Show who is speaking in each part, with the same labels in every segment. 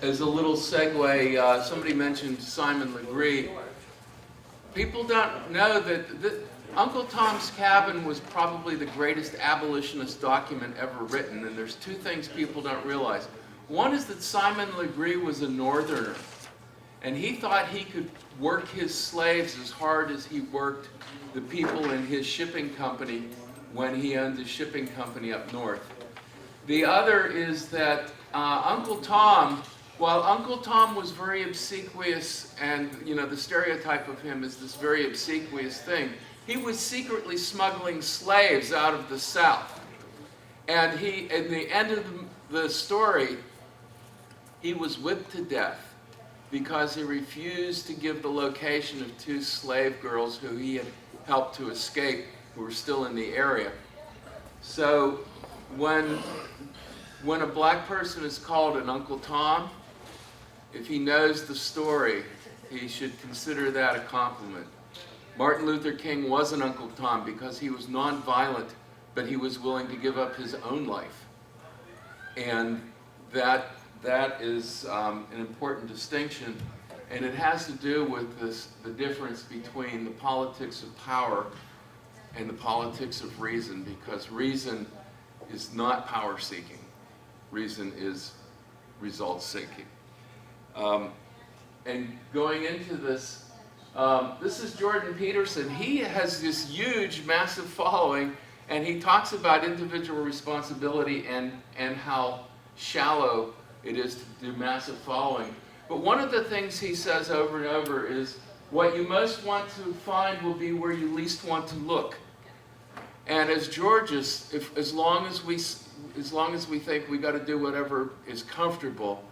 Speaker 1: As a little segue, somebody mentioned Simon Legree. People don't know that Uncle Tom's Cabin was probably the greatest abolitionist document ever written, and there's two things people don't realize. One is that Simon Legree was a northerner, and he thought he could work his slaves as hard as he worked the people in his shipping company when he owned a shipping company up north. The other is that Uncle Tom, while Uncle Tom was very obsequious, and the stereotype of him is this very obsequious thing, he was secretly smuggling slaves out of the South. And he, at the end of the story, he was whipped to death because he refused to give the location of two slave girls who he had helped to escape, who were still in the area. So when a black person is called an Uncle Tom, if he knows the story, he should consider that a compliment. Martin Luther King was an Uncle Tom because he was nonviolent, but he was willing to give up his own life. And that is an important distinction, and it has to do with the difference between the politics of power and the politics of reason, because reason is not power-seeking. Reason is result-seeking. And going into this, this is Jordan Peterson. He has this huge, massive following, and he talks about individual responsibility and how shallow it is to do massive following. But one of the things he says over and over is, what you most want to find will be where you least want to look. And as Georgists, as long as we think we got to do whatever is comfortable,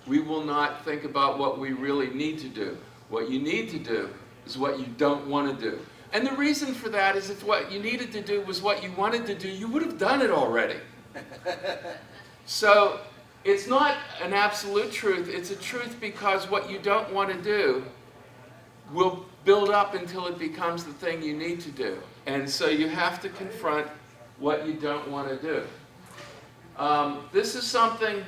Speaker 1: we will not think about what we really need to do. What you need to do is what you don't want to do. And the reason for that is if what you needed to do was what you wanted to do, you would have done it already. So it's not an absolute truth. It's a truth because what you don't want to do will build up until it becomes the thing you need to do. And so you have to confront what you don't want to do. This is something,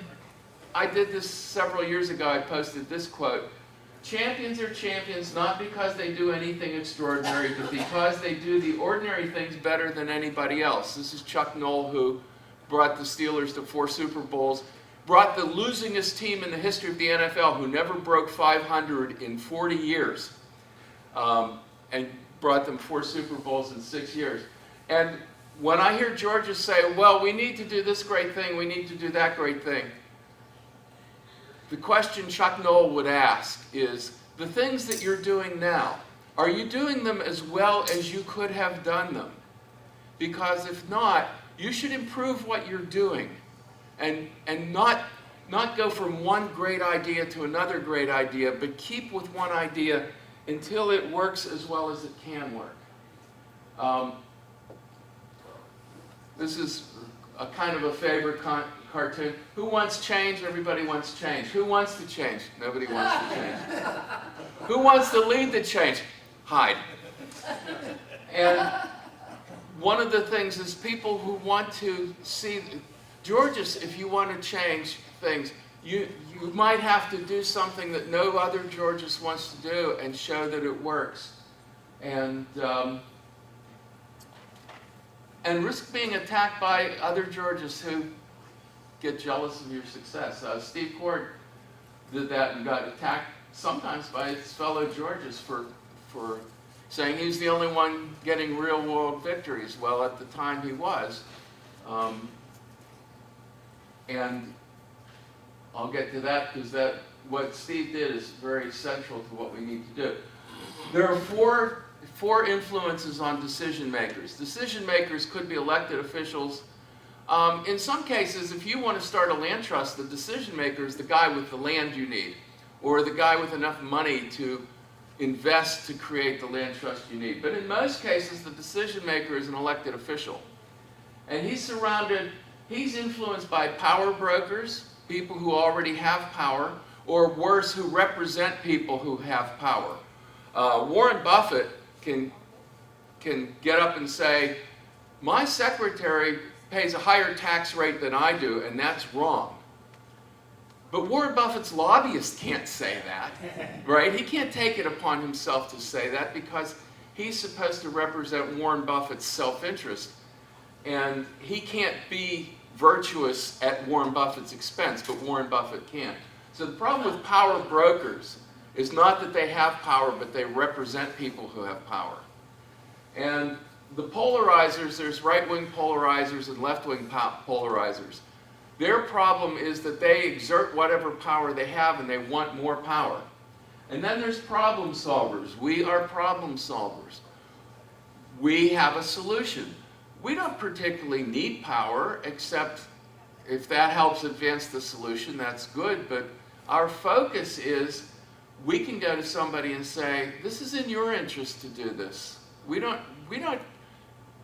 Speaker 1: I did this several years ago. I posted this quote. Champions are champions not because they do anything extraordinary, but because they do the ordinary things better than anybody else. This is Chuck Noll, who brought the Steelers to 4 Super Bowls, brought the losingest team in the history of the NFL, who never broke 500 in 40 years, and brought them 4 Super Bowls in 6 years. And when I hear Georgist say, well, we need to do this great thing, we need to do that great thing, the question Chuck Noll would ask is, the things that you're doing now, are you doing them as well as you could have done them? Because if not, you should improve what you're doing and not go from one great idea to another great idea, but keep with one idea until it works as well as it can work. This is a kind of a favorite cartoon. Who wants change? Everybody wants change. Who wants to change? Nobody wants to change. Who wants to lead the change? Hide. And one of the things is people who want to see, Georgist, if you want to change things, you might have to do something that no other Georgist wants to do and show that it works. And risk being attacked by other Georgists who get jealous of your success. Steve Cord did that and got attacked sometimes by his fellow Georgists for saying he's the only one getting real-world victories. Well, at the time he was. And I'll get to that because what Steve did is very central to what we need to do. There are four influences on decision makers. Decision makers could be elected officials. In some cases, if you want to start a land trust, the decision maker is the guy with the land you need, or the guy with enough money to invest to create the land trust you need. But in most cases, the decision maker is an elected official. And he's influenced by power brokers, people who already have power, or worse, who represent people who have power. Warren Buffett can get up and say, my secretary pays a higher tax rate than I do, and that's wrong. But Warren Buffett's lobbyist can't say that, right? He can't take it upon himself to say that because he's supposed to represent Warren Buffett's self-interest. And he can't be virtuous at Warren Buffett's expense, but Warren Buffett can. So the problem with power brokers is not that they have power, but they represent people who have power. And the polarizers, there's right-wing polarizers and left-wing polarizers. Their problem is that they exert whatever power they have and they want more power. And then there's problem solvers. We are problem solvers. We have a solution. We don't particularly need power, except if that helps advance the solution, that's good. But our focus is we can go to somebody and say, this is in your interest to do this. We don't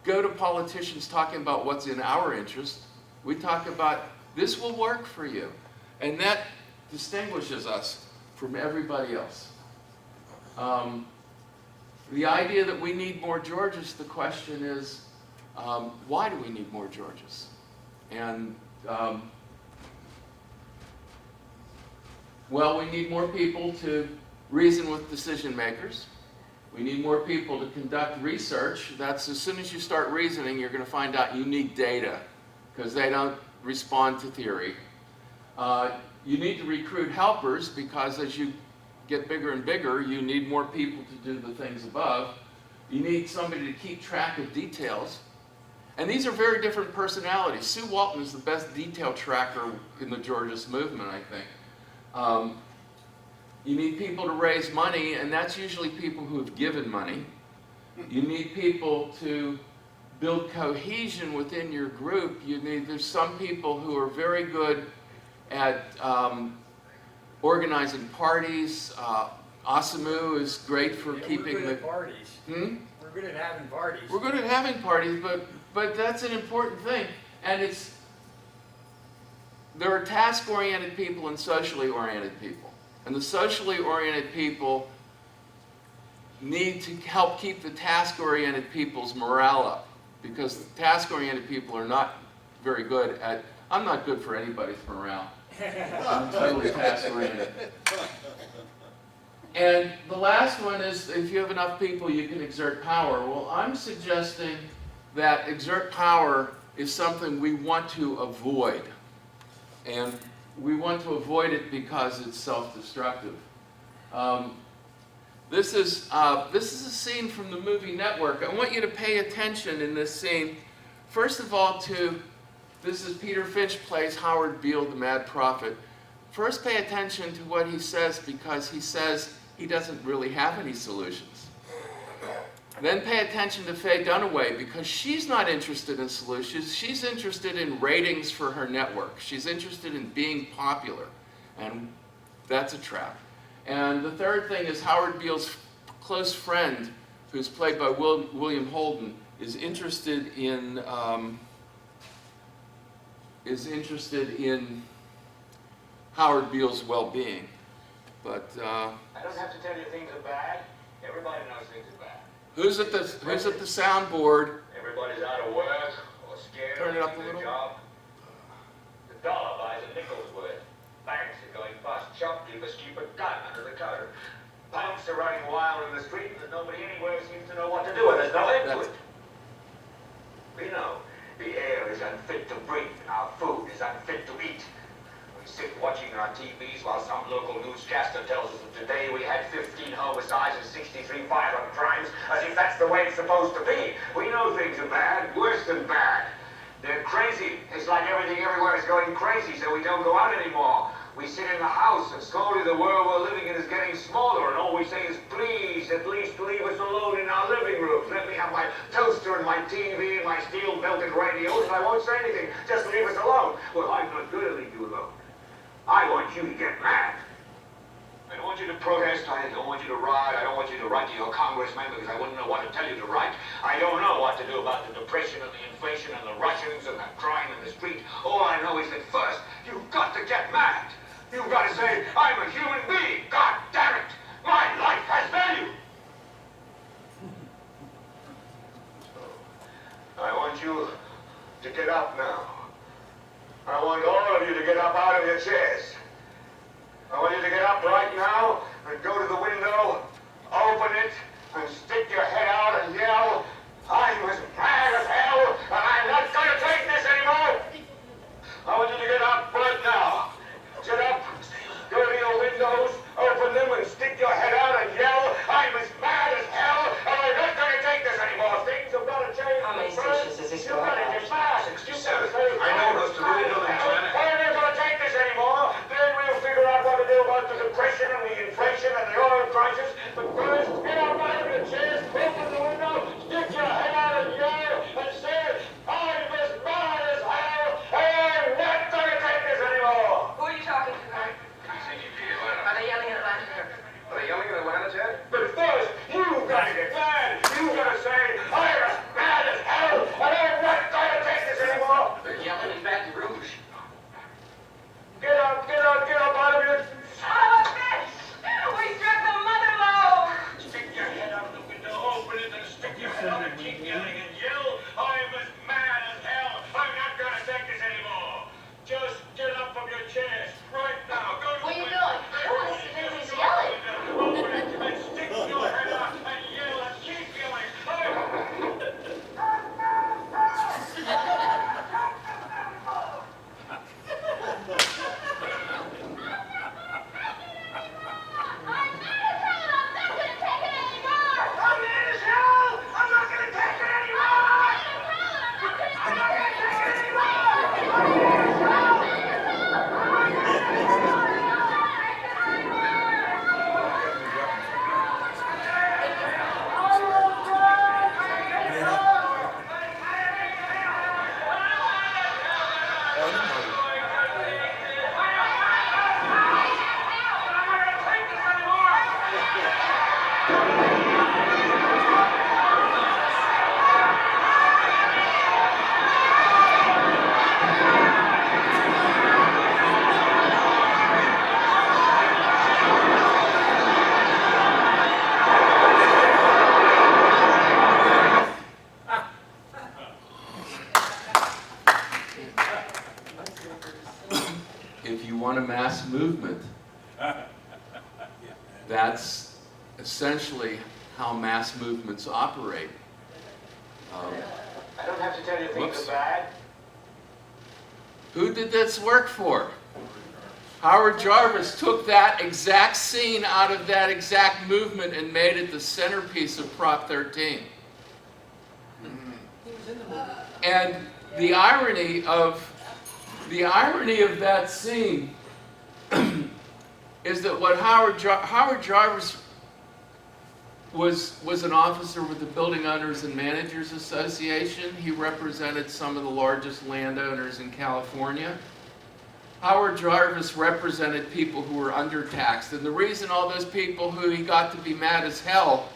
Speaker 1: go to politicians talking about what's in our interest. We talk about, this will work for you. And that distinguishes us from everybody else. The idea that we need more Georgists, the question is, why do we need more Georgists? And, well, we need more people to reason with decision makers. We need more people to conduct research. That's as soon as you start reasoning, you're going to find out you need data, because they don't respond to theory. You need to recruit helpers, because as you get bigger and bigger, you need more people to do the things above. You need somebody to keep track of details. And these are very different personalities. Sue Walton is the best detail tracker in the Georgist movement, I think. You need people to raise money, and that's usually people who have given money. You need people to build cohesion within your group. There's some people who are very good at organizing parties. Asamu is great for keeping
Speaker 2: we're good at parties.
Speaker 1: Hmm?
Speaker 2: We're good at having parties.
Speaker 1: We're good at having parties, but that's an important thing. And there are task-oriented people and socially oriented people. And the socially oriented people need to help keep the task-oriented people's morale up, because the task-oriented people are not very good at, I'm not good for anybody's morale. I'm totally task-oriented. And the last one is, if you have enough people, you can exert power. Well, I'm suggesting that exert power is something we want to avoid. And we want to avoid it because it's self-destructive. This is a scene from the movie Network. I want you to pay attention in this scene, first of all, this is Peter Finch plays Howard Beale, the Mad Prophet. First, pay attention to what he says, because he says he doesn't really have any solutions. Then pay attention to Faye Dunaway, because she's not interested in solutions. She's interested in ratings for her network. She's interested in being popular, and that's a trap. And the third thing is Howard Beale's close friend, who's played by William Holden, is interested in Howard Beale's well-being. But
Speaker 3: I don't have to tell you things are bad. Everybody knows things are bad.
Speaker 1: Who's at the soundboard?
Speaker 3: Everybody's out of work or scared.
Speaker 1: Turn it up a
Speaker 3: of
Speaker 1: little.
Speaker 3: their job. The dollar buys a nickel's worth. Banks are going bust. Shopkeepers keep a gun under the counter. Punks are running wild in the street, and nobody anywhere seems to know what to do, and there's no end to it. We know the air is unfit to breathe, and our food is unfit to eat. We sit watching our TVs while some local newscaster tells us that today we had 15 homicides and 63 violent crimes, as if that's the way it's supposed to be. We know things are bad, worse than bad. They're crazy. It's like everything everywhere is going crazy, so we don't go out anymore. We sit in the house, and slowly the world we're living in is getting smaller, and all we say is, please, at least leave us alone in our living rooms. Let me have my toaster and my TV and my steel-belted radios, and I won't say anything. Just leave us alone. Well, I'm not going to leave you alone. I want you to get mad. I don't want you to protest. I don't want you to riot. I don't want you to write to your congressman, because I wouldn't know what to tell you to write. I don't know what to do about the depression and the inflation and the Russians and the crime in the street. All I know is that first, you've got to get mad. You've got to say, I'm a human being. God damn it. My life has value. I want you to get up now. I want all of you to get up out of your chairs. Baton Rouge. Get up out of your...
Speaker 4: Oh, bitch! We struck the mother load!
Speaker 3: Stick your head out of the window, open it, and stick your head out and keep yelling and yell. I'm as mad as hell. I'm not gonna take this anymore. Just get up from your chairs right now. Go to
Speaker 4: What are you
Speaker 3: the
Speaker 4: doing?
Speaker 3: window.
Speaker 4: Everyone's yelling.
Speaker 3: Open it and stick your head out and yell and keep yelling. I'm mad as hell. I'm not gonna take it anymore. I'm not gonna take it anymore.
Speaker 1: If you want a mass movement, that's essentially how mass movements operate.
Speaker 3: I don't have to tell you things
Speaker 1: Whoops.
Speaker 3: are bad.
Speaker 1: Who did this work for? Howard Jarvis took that exact scene out of that exact movement and made it the centerpiece of Prop 13. And the irony of that scene is that what Howard Jarvis was an officer with the Building Owners and Managers Association. He represented some of the largest landowners in California. Howard Jarvis represented people who were undertaxed, and the reason all those people who he got to be mad as hell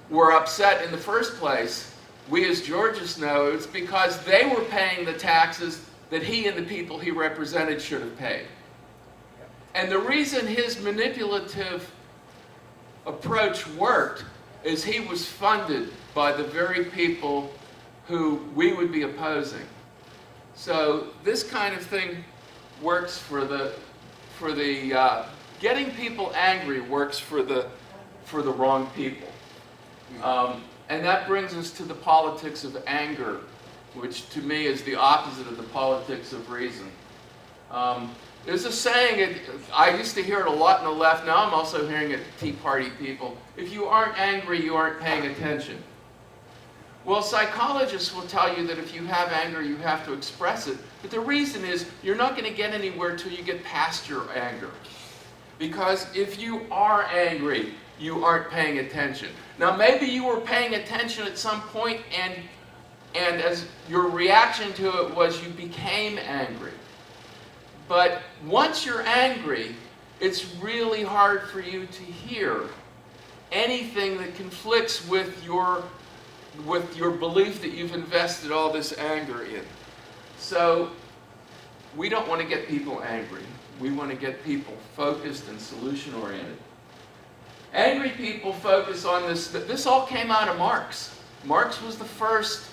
Speaker 1: were upset in the first place, we as Georgists know, it's because they were paying the taxes that he and the people he represented should have paid. And the reason his manipulative approach worked is he was funded by the very people who we would be opposing. So this kind of thing works for the getting people angry works for the wrong people. And that brings us to the politics of anger, which to me is the opposite of the politics of reason. There's a saying, I used to hear it a lot in the left, now I'm also hearing it Tea Party people, if you aren't angry, you aren't paying attention. Well, psychologists will tell you that if you have anger, you have to express it. But the reason is you're not going to get anywhere till you get past your anger. Because if you are angry, you aren't paying attention. Now, maybe you were paying attention at some point, and as your reaction to it was you became angry. But once you're angry, it's really hard for you to hear anything that conflicts with your belief that you've invested all this anger in. So we don't want to get people angry. We want to get people focused and solution-oriented. Angry people focus on this. This all came out of Marx. Marx was the first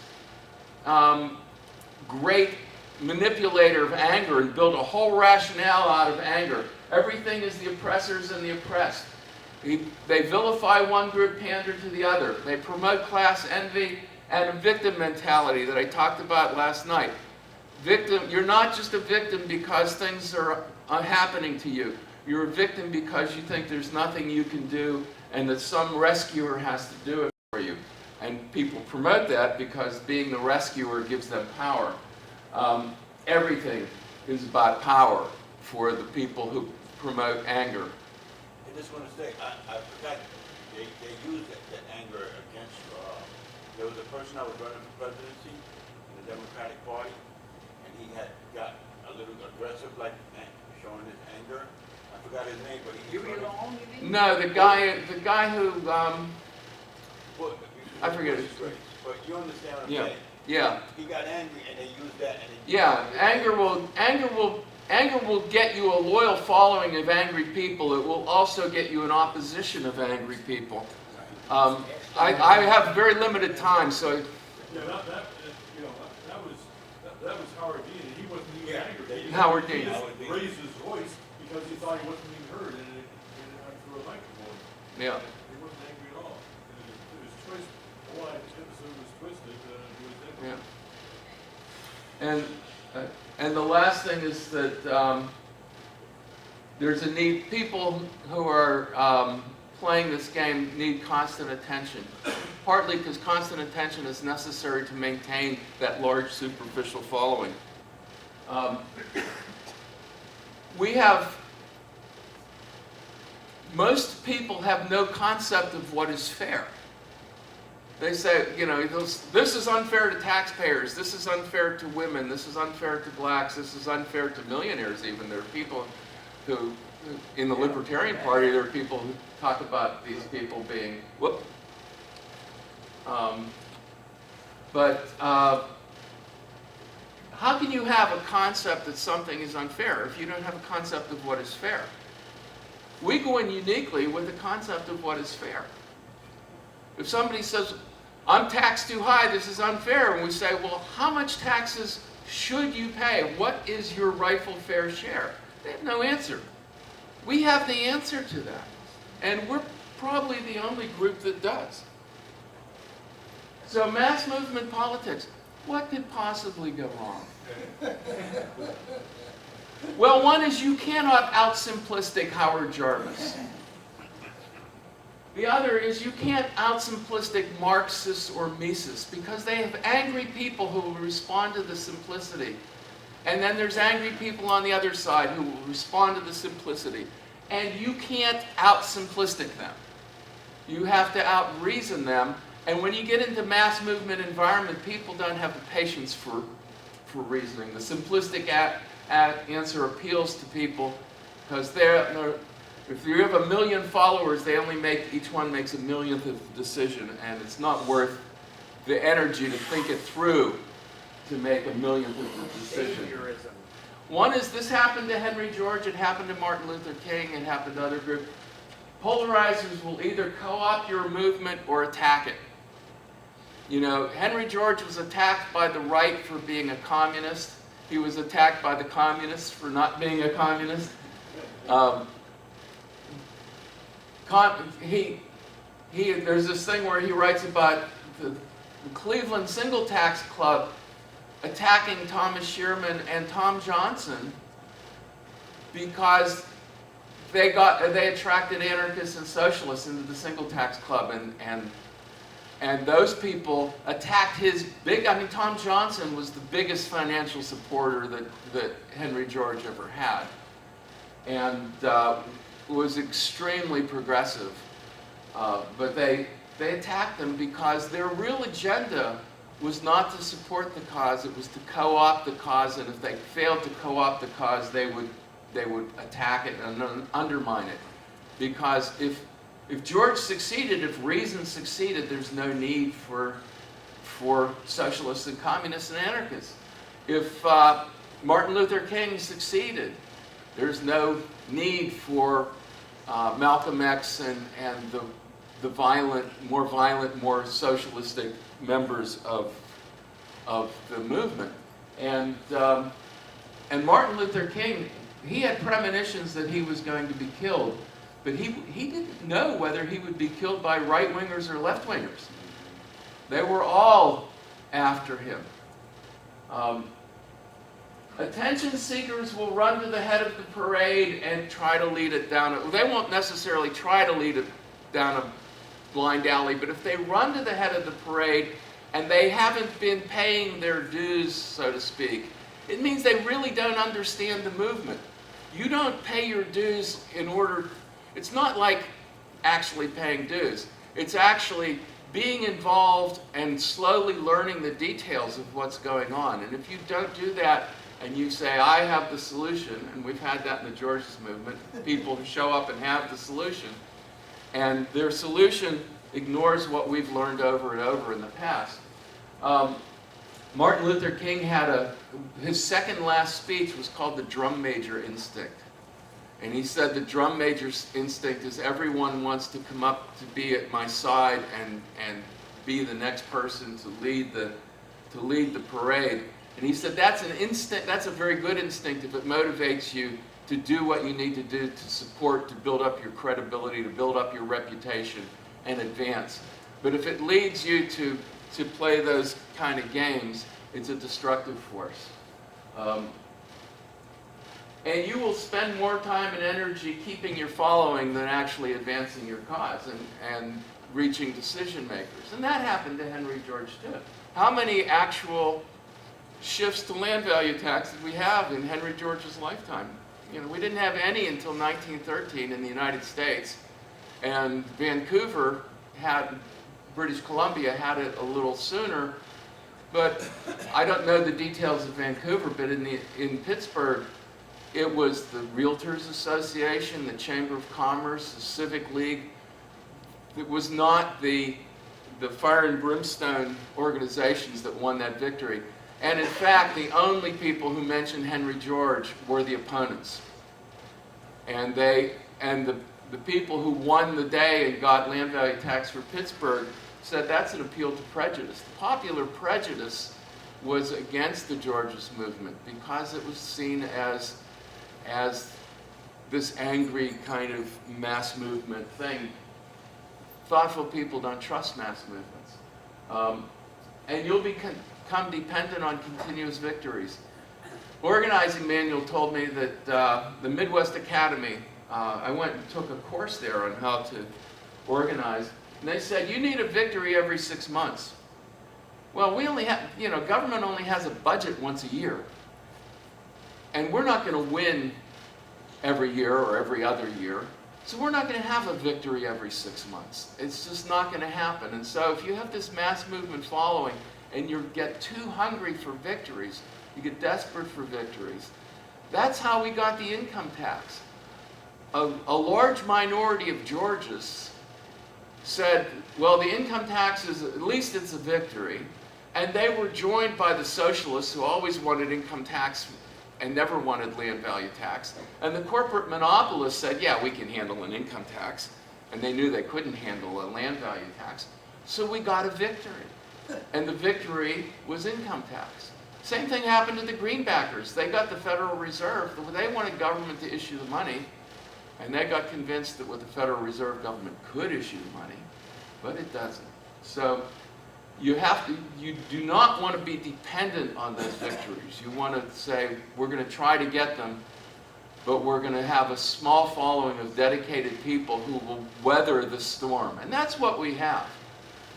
Speaker 1: great manipulator of anger and built a whole rationale out of anger. Everything is the oppressors and the oppressed. They vilify one group, pander to the other. They promote class envy and a victim mentality that I talked about last night. You're not just a victim because things are happening to you. You're a victim because you think there's nothing you can do and that some rescuer has to do it for you. And people promote that because being the rescuer gives them power. Everything is about power for the people who promote anger.
Speaker 5: I just want to say, I forgot, they used that anger against, there was a person that was running for presidency in the Democratic Party, and he had got a little aggressive, like showing his anger. I forgot his name, but he was running.
Speaker 1: No, the guy who,
Speaker 5: Well,
Speaker 1: I forget his name.
Speaker 5: But you understand what I'm
Speaker 1: Yeah,
Speaker 5: saying?
Speaker 1: Yeah.
Speaker 5: He got angry and they used that and they.
Speaker 1: Yeah, anger will get you a loyal following of angry people. It will also get you an opposition of angry people. I have very limited time, so
Speaker 6: Yeah, you know, that was Howard Dean, and he wasn't even angry.
Speaker 1: Howard Dean.
Speaker 6: He just raised his voice because he thought he wasn't being heard, and it through a microphone.
Speaker 1: yeah.
Speaker 6: He wasn't angry at all. It was twisted. The whole episode was twisted. It was
Speaker 1: Yeah. And the last thing is that there's a need. People who are playing this game need constant attention. Partly because constant attention is necessary to maintain that large superficial following. Most people have no concept of what is fair. They say, you know, this is unfair to taxpayers, this is unfair to women, this is unfair to blacks, this is unfair to millionaires even. There are people who, in the Libertarian Party, there are people who talk about these people being, how can you have a concept that something is unfair if you don't have a concept of what is fair? We go in uniquely with the concept of what is fair. If somebody says, I'm taxed too high, this is unfair, and we say, well, how much taxes should you pay? What is your rightful fair share? They have no answer. We have the answer to that. And we're probably the only group that does. So mass movement politics, what could possibly go wrong? Well, one is you cannot out-simplistic Howard Jarvis. The other is you can't out-simplistic Marxists or Mises because they have angry people who will respond to the simplicity. And then there's angry people on the other side who will respond to the simplicity. And you can't out-simplistic them. You have to out-reason them. And when you get into mass movement environment, people don't have the patience for reasoning. The simplistic answer appeals to people because if you have 1 million followers, each one makes 1,000,000th of the decision, and it's not worth the energy to think it through to make 1,000,000th of the decision. One is this happened to Henry George, it happened to Martin Luther King, it happened to other groups. Polarizers will either co-opt your movement or attack it. You know, Henry George was attacked by the right for being a communist. He was attacked by the communists for not being a communist. There's this thing where he writes about the Cleveland Single Tax Club attacking Thomas Shearman and Tom Johnson because they attracted anarchists and socialists into the Single Tax Club, and those people attacked Tom Johnson was the biggest financial supporter that Henry George ever had, and was extremely progressive. But they attacked them because their real agenda was not to support the cause, it was to co-opt the cause, and if they failed to co-opt the cause, they would attack it and undermine it. Because if George succeeded, if reason succeeded, there's no need for socialists and communists and anarchists. If Martin Luther King succeeded, there's no need for Malcolm X and the more violent, more socialistic members of the movement. And Martin Luther King, he had premonitions that he was going to be killed, but he didn't know whether he would be killed by right-wingers or left-wingers. They were all after him. Attention seekers will run to the head of the parade and try to lead it down. They won't necessarily try to lead it down a blind alley, but if they run to the head of the parade and they haven't been paying their dues, so to speak, it means they really don't understand the movement. You don't pay your dues it's not like actually paying dues. It's actually being involved and slowly learning the details of what's going on. And if you don't do that, and you say, I have the solution, and we've had that in the Georgist movement, people who show up and have the solution, and their solution ignores what we've learned over and over in the past. Martin Luther King had his second last speech was called the drum major instinct. And he said the drum major's instinct is everyone wants to come up to be at my side and be the next person to lead the parade. And he said that's an instinct, that's a very good instinct if it motivates you to do what you need to do to support, to build up your credibility, to build up your reputation and advance. But if it leads you to play those kind of games, it's a destructive force. And you will spend more time and energy keeping your following than actually advancing your cause and reaching decision makers. And that happened to Henry George too. How many actual shifts to land value tax did we have in Henry George's lifetime? You know, we didn't have any until 1913 in the United States. And Vancouver British Columbia had it a little sooner. But I don't know the details of Vancouver, but in Pittsburgh, it was the Realtors Association, the Chamber of Commerce, the Civic League. It was not the fire and brimstone organizations that won that victory. And in fact, the only people who mentioned Henry George were the opponents. And the people who won the day and got land value tax for Pittsburgh said that's an appeal to prejudice. The popular prejudice was against the Georgist movement because it was seen as this angry kind of mass movement thing. Thoughtful people don't trust mass movements. And you'll become dependent on continuous victories. Organizing manual told me that the Midwest Academy, I went and took a course there on how to organize, and they said, you need a victory every 6 months. Well, we only have, government only has a budget once a year. And we're not going to win every year or every other year. So we're not going to have a victory every 6 months. It's just not going to happen. And so if you have this mass movement following and you get too hungry for victories, you get desperate for victories. That's how we got the income tax. A large minority of Georgists said, well, the income tax is, at least it's a victory. And they were joined by the socialists who always wanted income tax and never wanted land value tax. And the corporate monopolists said, yeah, we can handle an income tax. And they knew they couldn't handle a land value tax. So we got a victory. And the victory was income tax. Same thing happened to the greenbackers. They got the Federal Reserve. They wanted government to issue the money. And they got convinced that with the Federal Reserve, government could issue the money. But it doesn't. So you do not want to be dependent on those victories. You want to say, we're going to try to get them, but we're going to have a small following of dedicated people who will weather the storm. And that's what we have.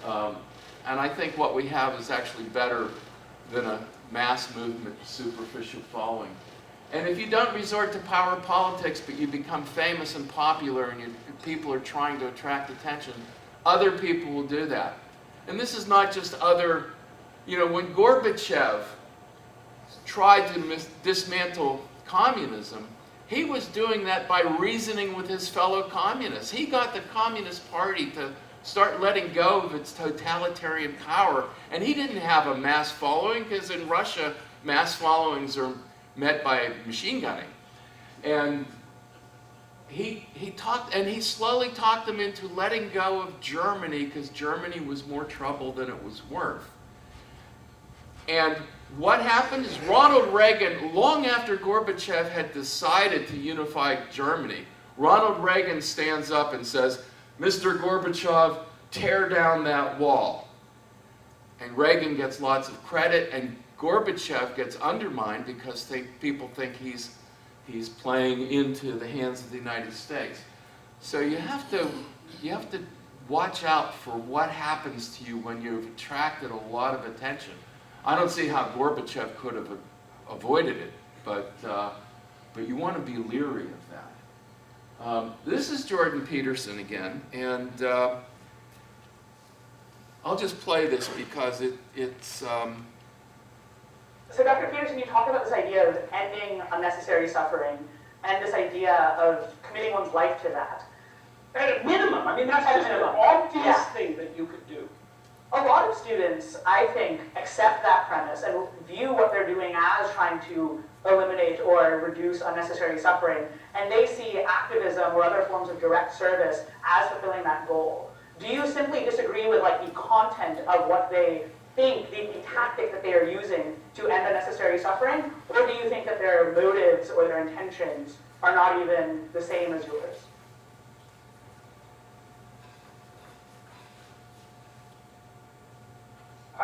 Speaker 1: And I think what we have is actually better than a mass movement, superficial following. And if you don't resort to power politics, but you become famous and popular and people are trying to attract attention, other people will do that. And this is not just other, when Gorbachev tried to dismantle communism, he was doing that by reasoning with his fellow communists. He got the Communist Party to start letting go of its totalitarian power. And he didn't have a mass following, because in Russia, mass followings are met by machine gunning. And he slowly talked them into letting go of Germany, because Germany was more trouble than it was worth. And what happened is Ronald Reagan, long after Gorbachev had decided to unify Germany, Ronald Reagan stands up and says, Mr. Gorbachev, tear down that wall. And Reagan gets lots of credit, and Gorbachev gets undermined because people think he's playing into the hands of the United States. So you have to watch out for what happens to you when you've attracted a lot of attention. I don't see how Gorbachev could have avoided it, but you want to be leery of that. This is Jordan Peterson again, and I'll just play this because it's.
Speaker 7: So Dr. Peterson, you talk about this idea of ending unnecessary suffering and this idea of committing one's life to that.
Speaker 8: At a minimum, I mean, that's just an obvious thing that you could do.
Speaker 7: a lot of students, I think, accept that premise and view what they're doing as trying to eliminate or reduce unnecessary suffering, and they see activism or other forms of direct service as fulfilling that goal. Do you simply disagree with like the content of what they think, the tactic that they are using to end unnecessary suffering, or do you think that their motives or their intentions are not even the same as yours?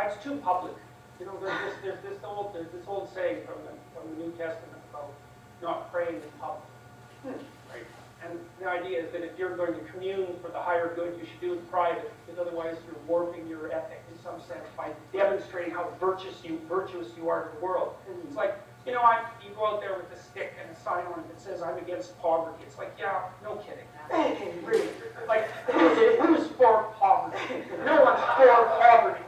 Speaker 8: It's too public. You know, there's this old saying from the New Testament about not praying in public. Right? And the idea is that if you're going to commune for the higher good, you should do it in private, because otherwise you're warping your ethic in some sense by demonstrating how virtuous you are to the world. It's like, you know, you go out there with a stick and a sign on it that says, "I'm against poverty." It's like, yeah, no kidding. Really. Like, who's for poverty? No one's for poverty.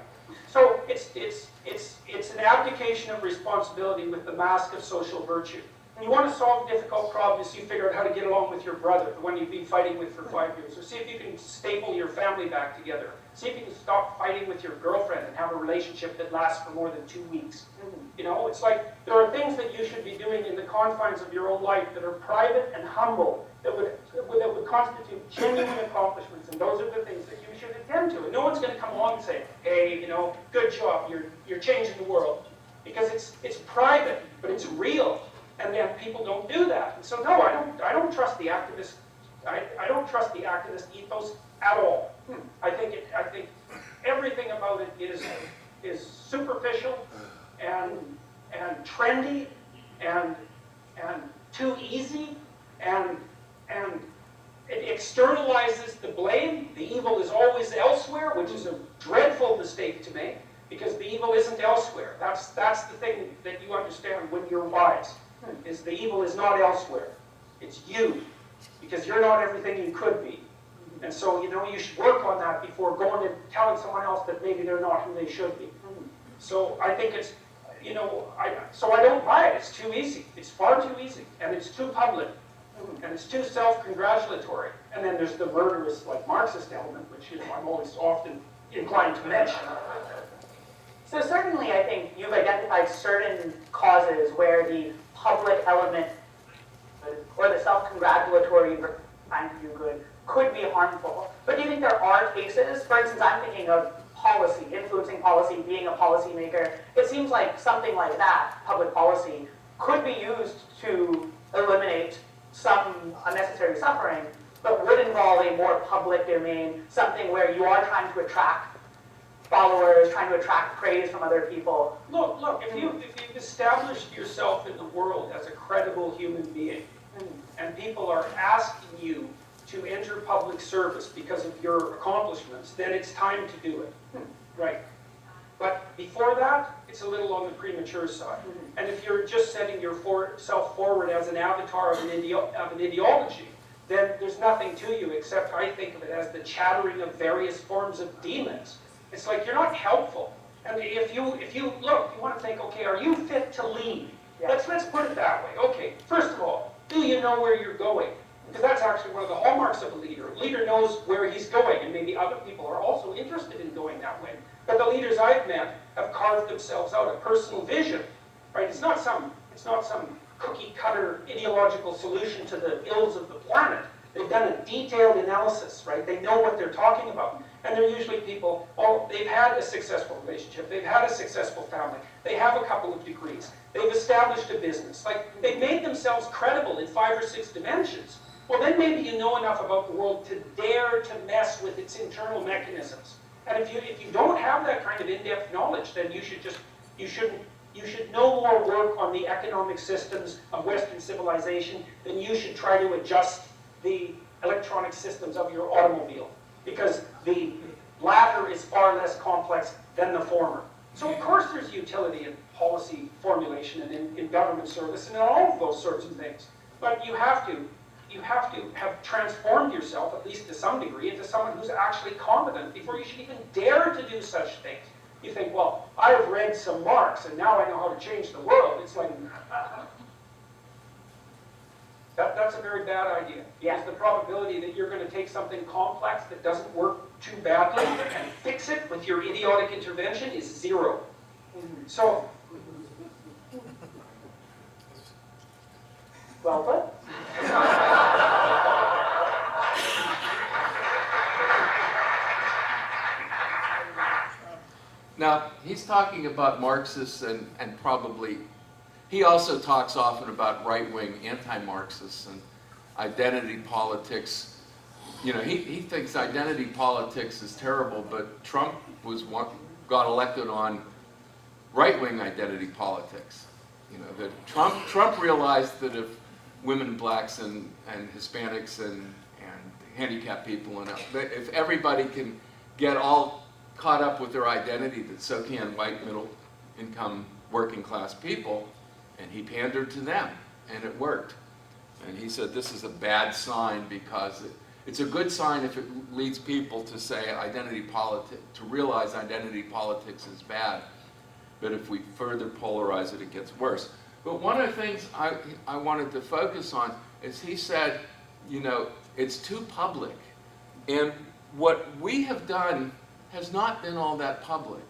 Speaker 8: So it's an abdication of responsibility with the mask of social virtue. And you want to solve difficult problems, so you figure out how to get along with your brother, the one you've been fighting with for 5 years, or see if you can staple your family back together. See if you can stop fighting with your girlfriend and have a relationship that lasts for more than 2 weeks. You know, it's like there are things that you should be doing in the confines of your own life that are private and humble, that would constitute genuine accomplishments, and those are the things that you should attend to. And no one's going to come along and say, "Hey, you know, good job, you're changing the world," because it's private, but it's real, and then people don't do that. And so no, I don't trust the activist. I don't trust the activist ethos at all. I think everything about it is superficial and trendy and too easy and it externalizes the blame. The evil is always elsewhere, which is a dreadful mistake to make, because the evil isn't elsewhere. That's the thing that you understand when you're wise, is the evil is not elsewhere. It's you, because you're not everything you could be. And so, you know, you should work on that before going and telling someone else that maybe they're not who they should be. So I think it's, you know, so I don't buy it. It's too easy. It's far too easy, and it's too public. And it's too self-congratulatory. And then there's the murderous, like, Marxist element, which, you know, I'm always often inclined to mention.
Speaker 7: So certainly I think you've identified certain causes where the public element or the self-congratulatory trying to do good could be harmful. But do you think there are cases, for instance, I'm thinking of policy, influencing policy, being a policymaker. It seems like something like that, public policy, could be used to eliminate some unnecessary suffering, but would involve a more public domain, something where you are trying to attract followers, trying to attract praise from other people.
Speaker 8: Look, if you've established yourself in the world as a credible human being, and people are asking you to enter public service because of your accomplishments, then it's time to do it. Right. But before that, it's a little on the premature side. And if you're just setting yourself forward as an avatar of an ideology, then there's nothing to you except I think of it as the chattering of various forms of demons. It's like you're not helpful. And if you look, you want to think, okay, are you fit to lead?
Speaker 7: Yeah.
Speaker 8: Let's put it that way. Okay, first of all, do you know where you're going? Because that's actually one of the hallmarks of a leader. A leader knows where he's going, and maybe other people are also interested in going that way. But the leaders I've met have carved themselves out a personal vision, right? It's not some cookie-cutter ideological solution to the ills of the planet. They've done a detailed analysis, right? They know what they're talking about. And they're usually people, they've had a successful relationship, they've had a successful family, they have a couple of degrees, they've established a business. Like, they've made themselves credible in 5 or 6 dimensions. Well, then maybe you know enough about the world to dare to mess with its internal mechanisms. And if you don't have that kind of in-depth knowledge, then you should no more work on the economic systems of Western civilization than you should try to adjust the electronic systems of your automobile, because the latter is far less complex than the former. So of course there's utility in policy formulation and in government service and in all of those sorts of things. But you have to have transformed yourself, at least to some degree, into someone who's actually competent before you should even dare to do such things. You think, well, I've read some Marx and now I know how to change the world. It's like, that's a very bad idea.
Speaker 7: Yeah.
Speaker 8: Because the probability that you're going to take something complex that doesn't work too badly and fix it with your idiotic intervention is 0. So,
Speaker 7: Well put.
Speaker 1: Now, he's talking about Marxists and probably, he also talks often about right-wing anti-Marxists and identity politics. You know, he thinks identity politics is terrible, but Trump got elected on right-wing identity politics. You know, that Trump realized that if women, blacks, and Hispanics and handicapped people, and if everybody can get all caught up with their identity, that so can white, middle-income, working-class people, and he pandered to them, and it worked. And he said this is a bad sign because it's a good sign if it leads people to say to realize identity politics is bad. But if we further polarize it, it gets worse. But one of the things I wanted to focus on is he said, you know, it's too public. And what we have done has not been all that public.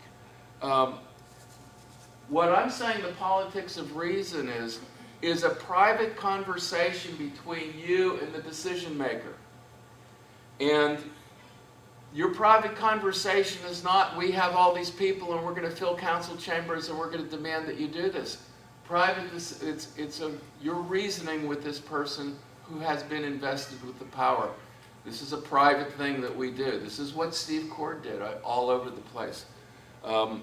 Speaker 1: What I'm saying the politics of reason is a private conversation between you and the decision maker. And your private conversation is not, we have all these people and we're going to fill council chambers and we're going to demand that you do this. Private, you're reasoning with this person who has been invested with the power. This is a private thing that we do. This is what Steve Cord did all over the place. I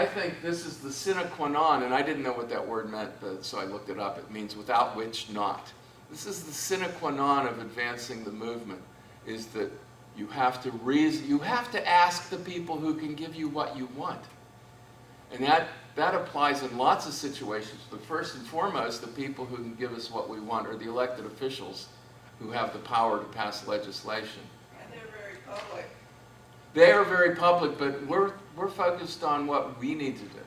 Speaker 1: think this is the sine qua non, and I didn't know what that word meant, so I looked it up. It means without which not. This is the sine qua non of advancing the movement, is that you have to reason, you have to ask the people who can give you what you want. And that applies in lots of situations, but first and foremost, the people who can give us what we want are the elected officials who have the power to pass legislation.
Speaker 4: And they're very public.
Speaker 1: They are very public, but we're focused on what we need to do.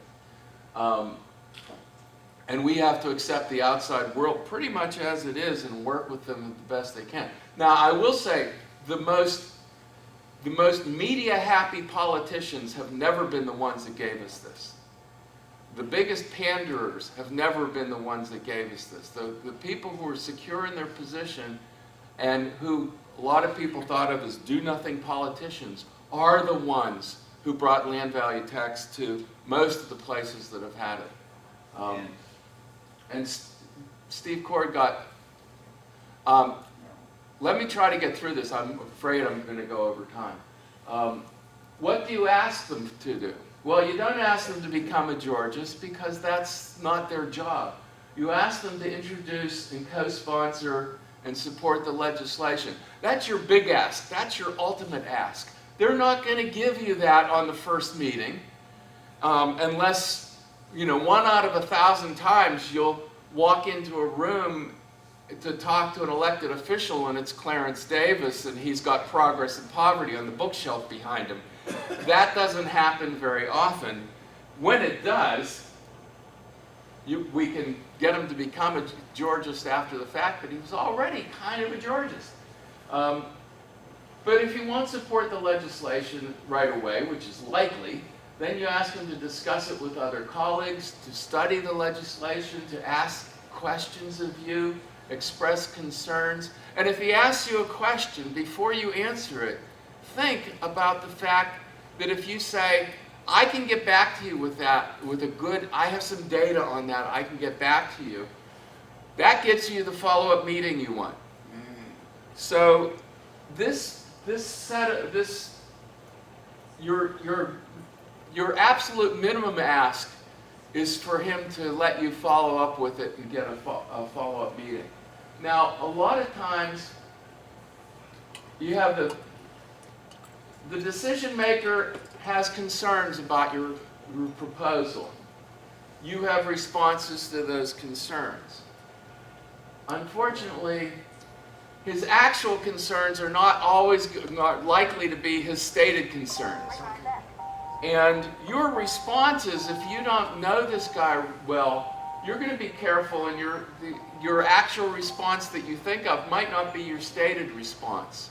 Speaker 1: And we have to accept the outside world pretty much as it is and work with them the best they can. Now, I will say, the most media-happy politicians have never been the ones that gave us this. The biggest panderers have never been the ones that gave us this. The people who are secure in their position and who a lot of people thought of as do-nothing politicians are the ones who brought land value tax to most of the places that have had it. And Steve Cord got... let me try to get through this. I'm afraid I'm going to go over time. What do you ask them to do? Well, you don't ask them to become a Georgist because that's not their job. You ask them to introduce and co-sponsor and support the legislation. That's your big ask. That's your ultimate ask. They're not going to give you that on the first meeting unless, you know, 1 out of 1,000 times you'll walk into a room to talk to an elected official and it's Clarence Davis and he's got Progress and Poverty on the bookshelf behind him. That doesn't happen very often. When it does, we can get him to become a Georgist after the fact, but he was already kind of a Georgist. But if you won't support the legislation right away, which is likely, then you ask him to discuss it with other colleagues, to study the legislation, to ask questions of you, express concerns. And if he asks you a question, before you answer it, think about the fact that if you say, I can get back to you with that, with a good, I have some data on that, I can get back to you, that gets you the follow-up meeting you want. So your absolute minimum ask is for him to let you follow up with it and get a follow-up meeting. Now, a lot of times, you have the decision maker has concerns about your proposal. You have responses to those concerns. Unfortunately, his actual concerns are not always not likely to be his stated concerns. And your responses, if you don't know this guy well, you're going to be careful, and your actual response that you think of might not be your stated response.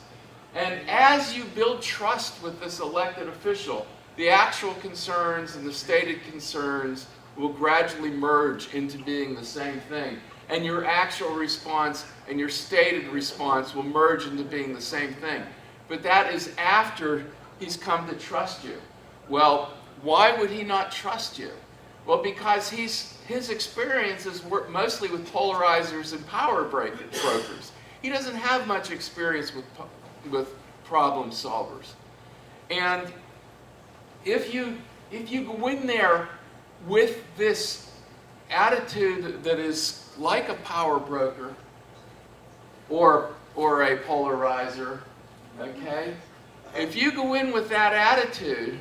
Speaker 1: And as you build trust with this elected official, the actual concerns and the stated concerns will gradually merge into being the same thing. And your actual response and your stated response will merge into being the same thing. But that is after he's come to trust you. Well, why would he not trust you? Well, because his experience is mostly with polarizers and power brokers. He doesn't have much experience with problem solvers. And if you go in there with this attitude that is like a power broker or a polarizer, okay? If you go in with that attitude,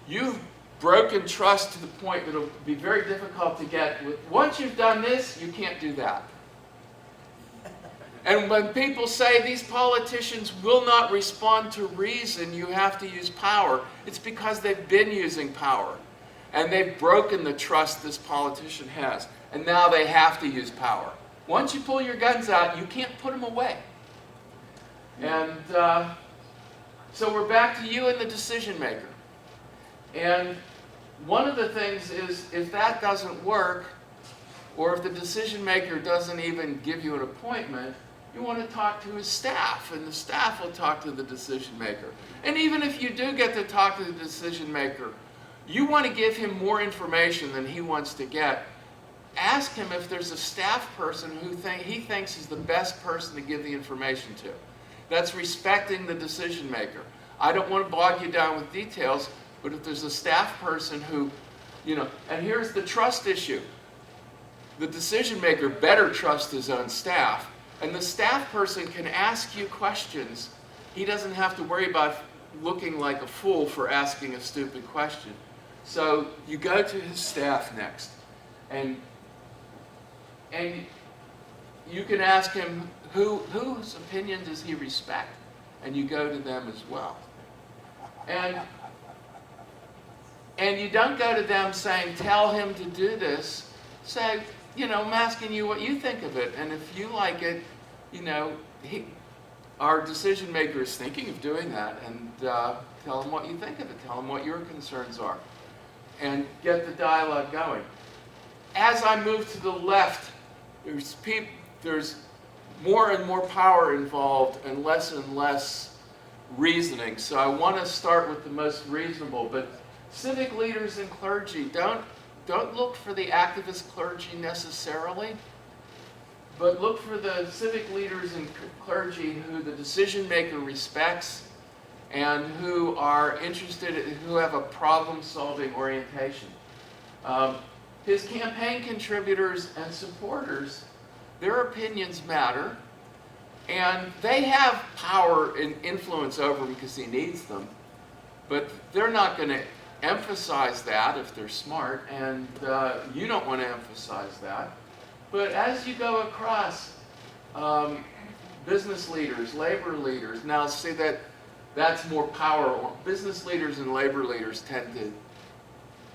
Speaker 1: you've broken trust to the point that it'll be very difficult to get. Once you've done this, you can't do that. And when people say these politicians will not respond to reason, you have to use power, it's because they've been using power. And they've broken the trust this politician has. And now they have to use power. Once you pull your guns out, you can't put them away. And so we're back to you and the decision maker. And one of the things is, if that doesn't work, or if the decision maker doesn't even give you an appointment, you want to talk to his staff, and the staff will talk to the decision maker. And even if you do get to talk to the decision maker, you want to give him more information than he wants to get. Ask him if there's a staff person who he thinks is the best person to give the information to. That's respecting the decision maker. I don't want to bog you down with details, but if there's a staff person who, and here's the trust issue. The decision maker better trust his own staff, and the staff person can ask you questions. He doesn't have to worry about looking like a fool for asking a stupid question. So you go to his staff next, and you can ask him whose opinion does he respect, and you go to them as well. And you don't go to them saying, tell him to do this. Say, I'm asking you what you think of it, and if you like it, our decision maker is thinking of doing that, and tell him what you think of it. Tell him what your concerns are, and get the dialogue going. As I move to the left, there's more and more power involved and less reasoning. So I want to start with the most reasonable. But civic leaders and clergy, don't look for the activist clergy necessarily, but look for the civic leaders and clergy who the decision maker respects and who are interested, who have a problem-solving orientation. His campaign contributors and supporters, their opinions matter, and they have power and influence over him because he needs them, but they're not going to emphasize that if they're smart, and you don't want to emphasize that. But as you go across, business leaders, labor leaders, now see that's more power. Business leaders and labor leaders tend to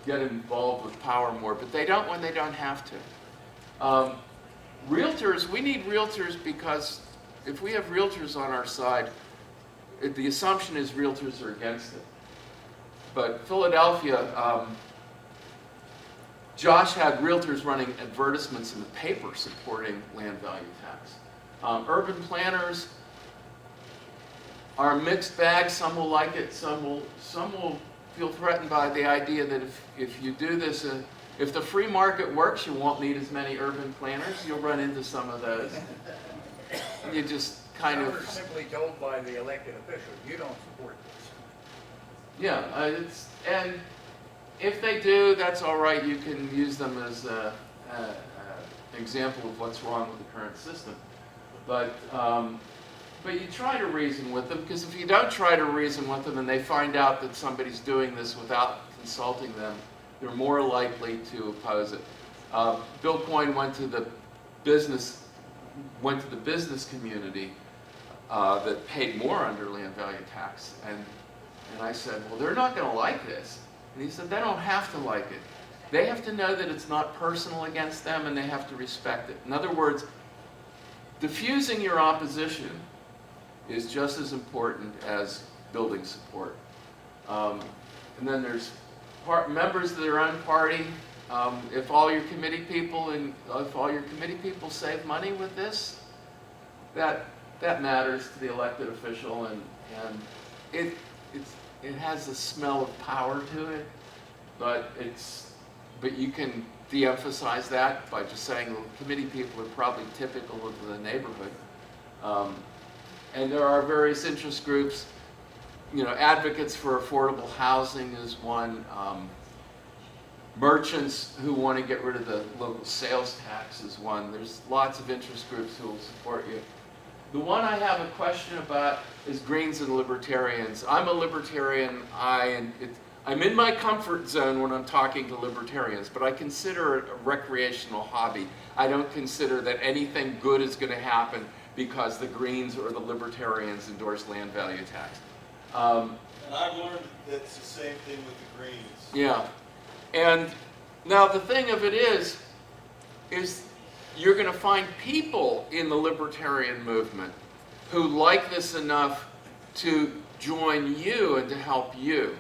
Speaker 1: get involved with power more, but they don't when they don't have to. Realtors, we need realtors because if we have realtors on our side, the assumption is realtors are against it. But Philadelphia, Josh had realtors running advertisements in the paper supporting land value tax. Urban planners are a mixed bag. Some will like it, some will feel threatened by the idea that if you do this, if the free market works, you won't need as many urban planners. You'll run into some of those. You just kind
Speaker 2: Some
Speaker 1: of...
Speaker 2: are simply told by the elected official, you don't support this.
Speaker 1: Yeah, and if they do, that's all right. You can use them as an example of what's wrong with the current system. But you try to reason with them, because if you don't try to reason with them and they find out that somebody's doing this without consulting them, they're more likely to oppose it. Bill Coyne went to the business community that paid more under land value tax, and I said, well, they're not going to like this. And he said, they don't have to like it. they have to know that it's not personal against them, and they have to respect it. In other words, diffusing your opposition is just as important as building support. And then there's members of their own party. If all your committee people save money with this, that matters to the elected official, and it has a smell of power to it, but you can de-emphasize that by just saying the committee people are probably typical of the neighborhood. And there are various interest groups. Advocates for affordable housing is one. Merchants who want to get rid of the local sales tax is one. There's lots of interest groups who will support you. The one I have a question about is Greens and Libertarians. I'm a Libertarian. I'm in my comfort zone when I'm talking to Libertarians, but I consider it a recreational hobby. I don't consider that anything good is going to happen because the Greens or the Libertarians endorse land value tax.
Speaker 9: And I've learned that it's the same thing with the Greens.
Speaker 1: Yeah. And now the thing of it is you're going to find people in the libertarian movement who like this enough to join you and to help you.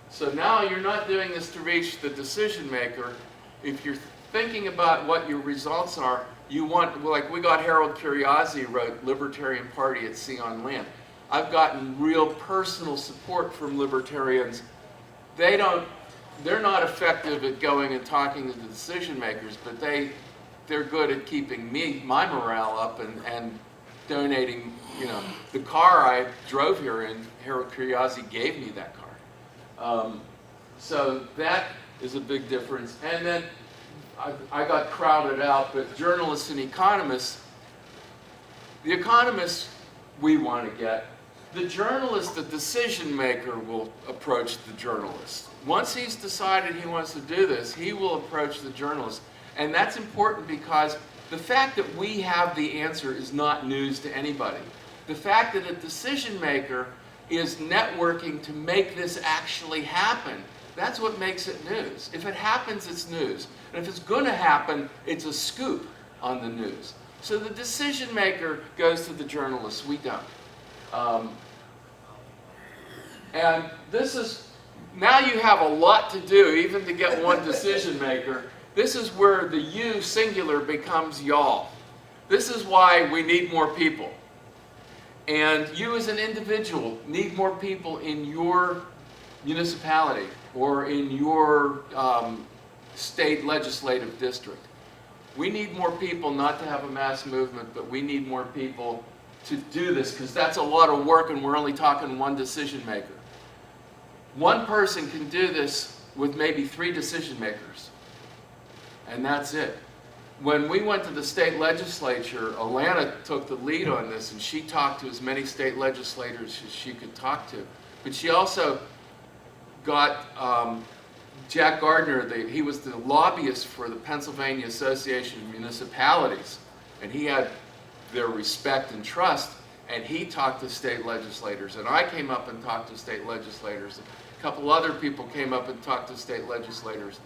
Speaker 1: So now you're not doing this to reach the decision maker. If you're thinking about what your results are, you want, like we got Harold Curiozzi wrote Libertarian Party at Sea on Land. I've gotten real personal support from libertarians. They're not effective at going and talking to the decision makers, but they're good at keeping my morale up and donating. The car I drove here in, Harold Curiozzi gave me that car. So that is a big difference. And then I got crowded out, but journalists and economists, the economists we want to get. The journalist, the decision maker, will approach the journalist. Once he's decided he wants to do this, he will approach the journalist. And that's important because the fact that we have the answer is not news to anybody. The fact that a decision maker is networking to make this actually happen, that's what makes it news. If it happens, it's news. And if it's going to happen, it's a scoop on the news. So the decision maker goes to the journalist, we don't. And this is, now you have a lot to do, even to get one decision maker. This is where the you singular becomes y'all. This is why we need more people. And you as an individual need more people in your municipality or in your state legislative district. We need more people not to have a mass movement, but we need more people to do this, because that's a lot of work and we're only talking one decision maker. One person can do this with maybe 3 decision makers, and that's it. When we went to the state legislature, Alana took the lead on this, and she talked to as many state legislators as she could talk to. But she also got Jack Gardner, he was the lobbyist for the Pennsylvania Association of Municipalities, and he had their respect and trust, and he talked to state legislators, and I came up and talked to state legislators. A couple other people came up and talked to state legislators.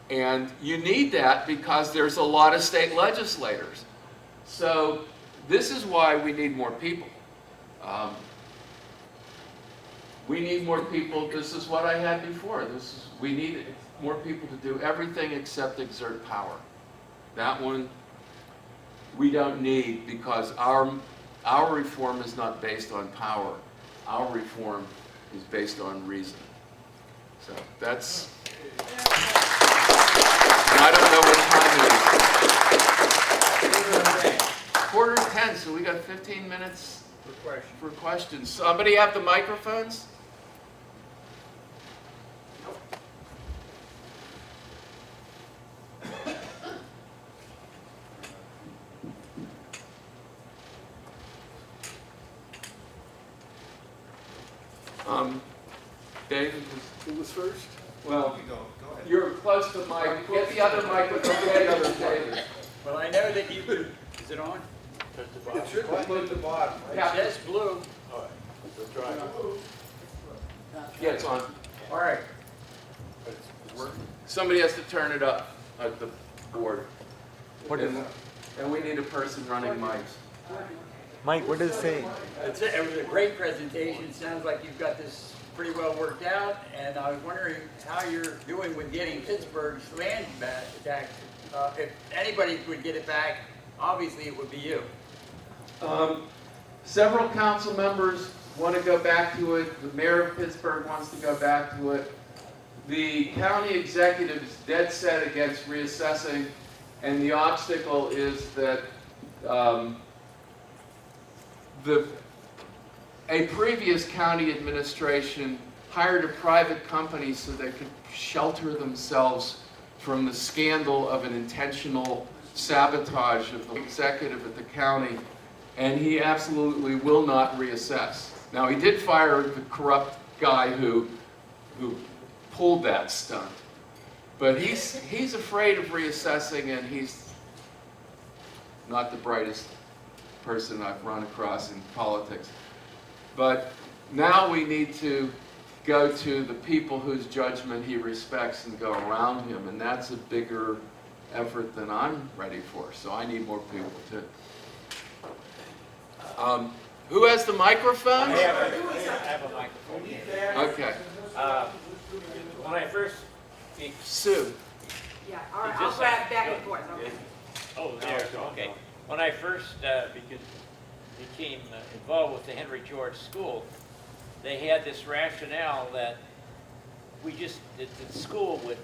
Speaker 1: And you need that because there's a lot of state legislators. So this is why we need more people. We need more people. This is what I had before. We need more people to do everything except exert power. That one we don't need, because our reform is not based on power. Our reform is based on reason. So that's... I don't know what time it is. 9:45, so we got 15 minutes for questions. Somebody have the microphones? David,
Speaker 6: Who was first?
Speaker 1: well,
Speaker 2: Go ahead.
Speaker 1: you're close to the mic. Get the other microphone. Get the other David.
Speaker 2: Well, I know that you, is it on?
Speaker 9: It should be at the bottom, right?
Speaker 1: Yeah.
Speaker 2: It says blue.
Speaker 5: All right, so try it.
Speaker 1: Yeah, it's on.
Speaker 2: All right.
Speaker 5: It's
Speaker 1: Somebody has to turn it up at the board. And we need a person running mics.
Speaker 10: Mike, what does it say?
Speaker 2: It was a great presentation. Sounds like you've got this pretty well worked out. And I was wondering how you're doing with getting Pittsburgh's land back. If anybody would get it back, obviously it would be you.
Speaker 1: Several council members want to go back to it. The mayor of Pittsburgh wants to go back to it. The county executive is dead set against reassessing, and the obstacle is that a previous county administration hired a private company so they could shelter themselves from the scandal of an intentional sabotage of the executive at the county, and he absolutely will not reassess. Now, he did fire the corrupt guy who pulled that stunt, but he's afraid of reassessing, and he's not the brightest person I've run across in politics. But now we need to go to the people whose judgment he respects and go around him, and that's a bigger effort than I'm ready for, so I need more people too. Who has the microphone?
Speaker 11: I have a microphone.
Speaker 1: Okay.
Speaker 11: When I first
Speaker 1: Sue.
Speaker 4: Yeah, all right, I'll grab back and forth, okay?
Speaker 11: Oh, there, okay. When I first became involved with the Henry George School, they had this rationale that the school would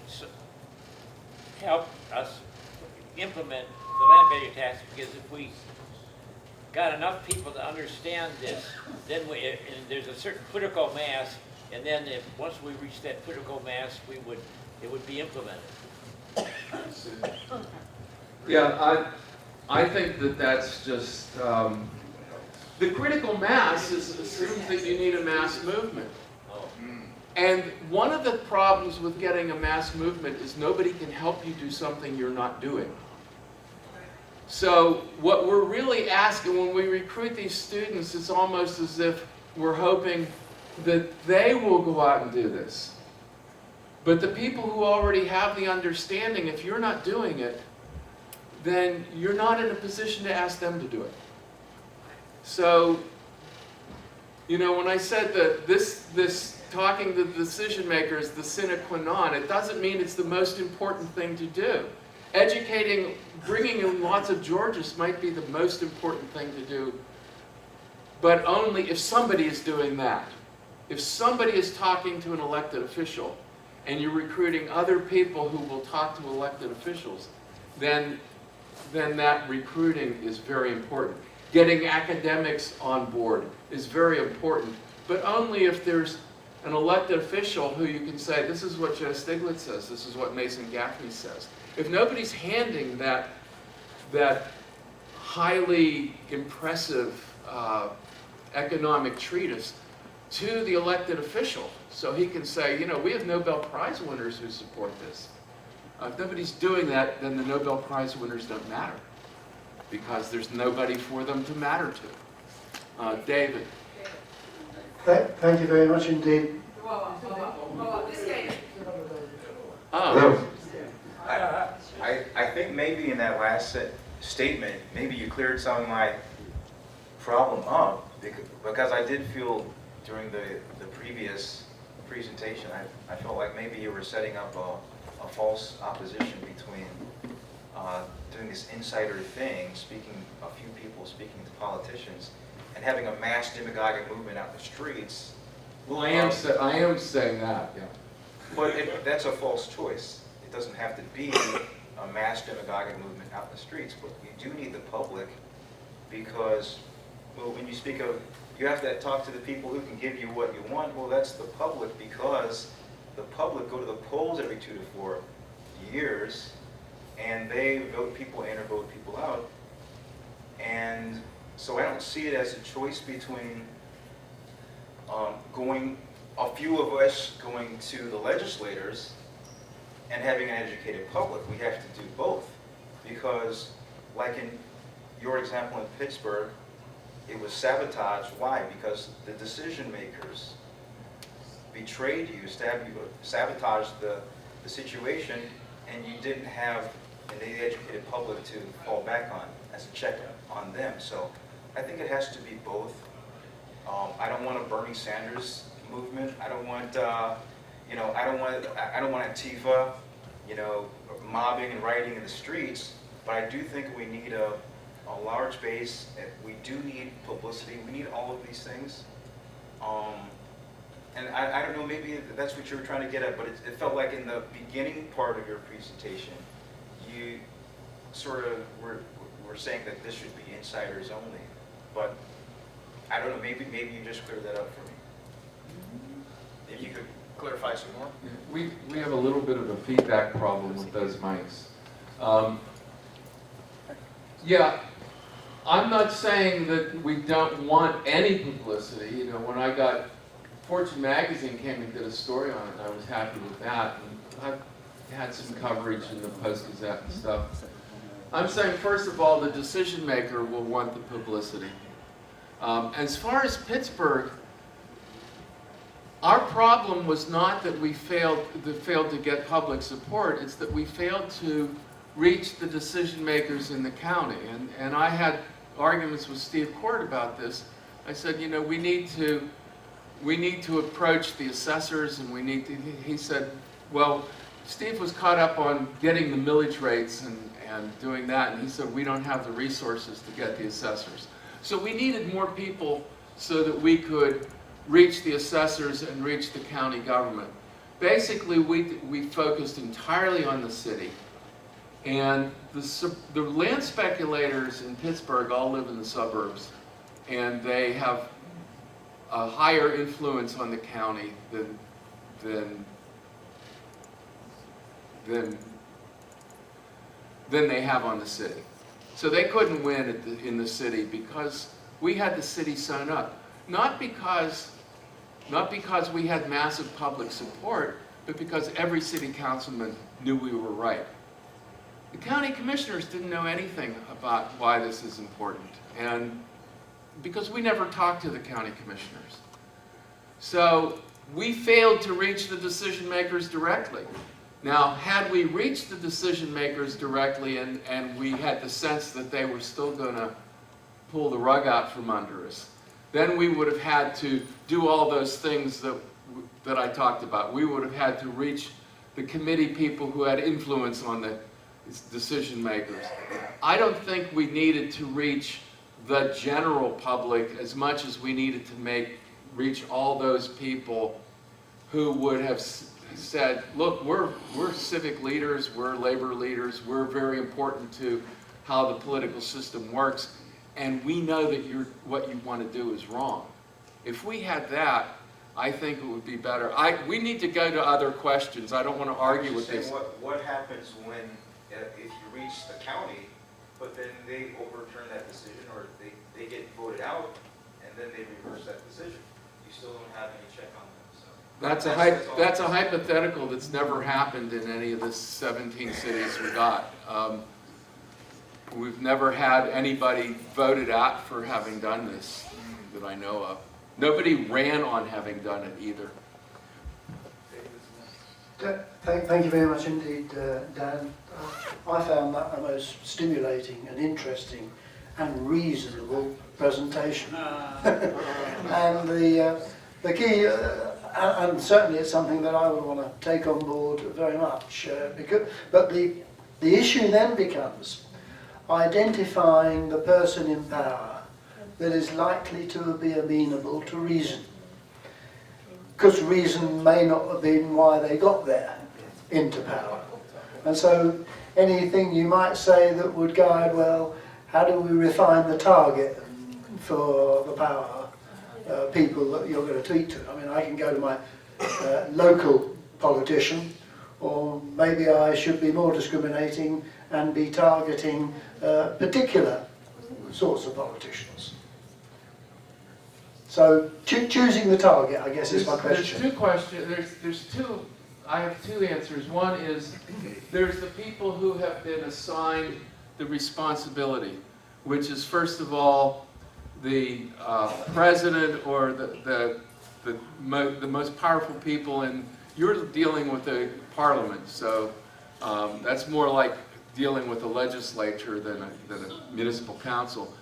Speaker 11: help us implement the land value tax, because if we got enough people to understand this, then and there's a certain critical mass, and then once we reach that critical mass, it would be implemented.
Speaker 1: Yeah, I think that's just, the critical mass assumes that you need a mass movement. And one of the problems with getting a mass movement is nobody can help you do something you're not doing. So what we're really asking when we recruit these students, it's almost as if we're hoping that they will go out and do this. But the people who already have the understanding, if you're not doing it, then you're not in a position to ask them to do it. So, you know, when I said that this talking to the decision makers, the sine qua non, it doesn't mean it's the most important thing to do. Educating, bringing in lots of Georgists might be the most important thing to do, but only if somebody is doing that. If somebody is talking to an elected official and you're recruiting other people who will talk to elected officials, then that recruiting is very important. Getting academics on board is very important, but only if there's an elected official who you can say, this is what Joe Stiglitz says, this is what Mason Gaffney says. If nobody's handing that highly impressive economic treatise to the elected official, so he can say, you know, we have Nobel Prize winners who support this. If nobody's doing that, then the Nobel Prize winners don't matter, because there's nobody for them to matter to. David.
Speaker 12: Thank you very much indeed.
Speaker 4: This David.
Speaker 1: Oh.
Speaker 13: I think maybe in that last statement, maybe you cleared some of my problem up, because I did feel during the previous presentation, I felt like maybe you were setting up a false opposition between doing this insider thing, a few people speaking to politicians, and having a mass demagogic movement out in the streets.
Speaker 1: Well, I am saying that, yeah.
Speaker 13: But that's a false choice. It doesn't have to be a mass demagogic movement out in the streets, but you do need the public, because, well, when you speak of, you have to talk to the people who can give you what you want. Well, that's the public, because the public go to the polls every 2 to 4 years, and they vote people in or vote people out. And so I don't see it as a choice between a few of us going to the legislators and having an educated public. We have to do both, because like in your example in Pittsburgh, it was sabotage. Why? Because the decision makers betrayed you, sabotaged the the situation and you didn't have an educated public to fall back on as a check on them. So I think it has to be both. I don't want a Bernie Sanders movement. I don't want, you know, I don't want Antifa, you know, mobbing and rioting in the streets. But I do think we need a large base. We do need publicity. We need all of these things. And I don't know, maybe that's what you were trying to get at, but it felt like in the beginning part of your presentation, you sort of were saying that this should be insiders only. But I don't know, maybe you just cleared that up for me. If you could clarify some more.
Speaker 1: We have a little bit of a feedback problem with those mics. Yeah, I'm not saying that we don't want any publicity. You know, when I got Fortune magazine came and did a story on it, and I was happy with that. And I've had some coverage in the Post-Gazette and stuff. I'm saying, first of all, the decision maker will want the publicity. As far as Pittsburgh, our problem was not that we failed to get public support. It's that we failed to reach the decision makers in the county. And I had arguments with Steve Court about this. I said, you know, we need to approach the assessors, and he said, well, Steve was caught up on getting the millage rates and doing that, and he said, we don't have the resources to get the assessors. So we needed more people so that we could reach the assessors and reach the county government. Basically, we focused entirely on the city. And the land speculators in Pittsburgh all live in the suburbs, and they have a higher influence on the county than they have on the city. So they couldn't win in the city because we had the city sewn up. Not because we had massive public support, but because every city councilman knew we were right. The county commissioners didn't know anything about why this is important, and because we never talked to the county commissioners. So we failed to reach the decision makers directly. Now, had we reached the decision makers directly and we had the sense that they were still going to pull the rug out from under us, then we would have had to do all those things that I talked about. We would have had to reach the committee people who had influence on the decision makers. I don't think we needed to reach the general public as much as we needed to reach all those people who would have said, look, we're civic leaders, we're labor leaders, we're very important to how the political system works, and we know that what you want to do is wrong. If we had that, I think it would be better. We need to go to other questions. I don't want to argue with this.
Speaker 13: What happens when, if you reach the county, but then they overturn that decision, or they get voted out, and then they reverse that decision? You still don't have any check on them. So that's a hypothetical that's never happened in any of the 17 cities we got. We've never had anybody voted out for having done this that I know of. Nobody ran on having done it either.
Speaker 12: Thank you very much indeed, Dan. I found that a most stimulating and interesting and reasonable presentation. And the key, and certainly it's something that I would want to take on board very much. But the issue then becomes identifying the person in power that is likely to be amenable to reason. Because reason may not have been why they got there into power. And so anything you might say that would guide, well, how do we refine the target for the power people that you're going to tweet to? I mean, I can go to my local politician, or maybe I should be more discriminating and be targeting particular sorts of politicians. So choosing the target, I guess, is my question.
Speaker 1: There's two questions. I have two answers. One is there's the people who have been assigned the responsibility, which is first of all the president or the most powerful people in you're dealing with the parliament, so that's more like dealing with the legislature than a municipal council.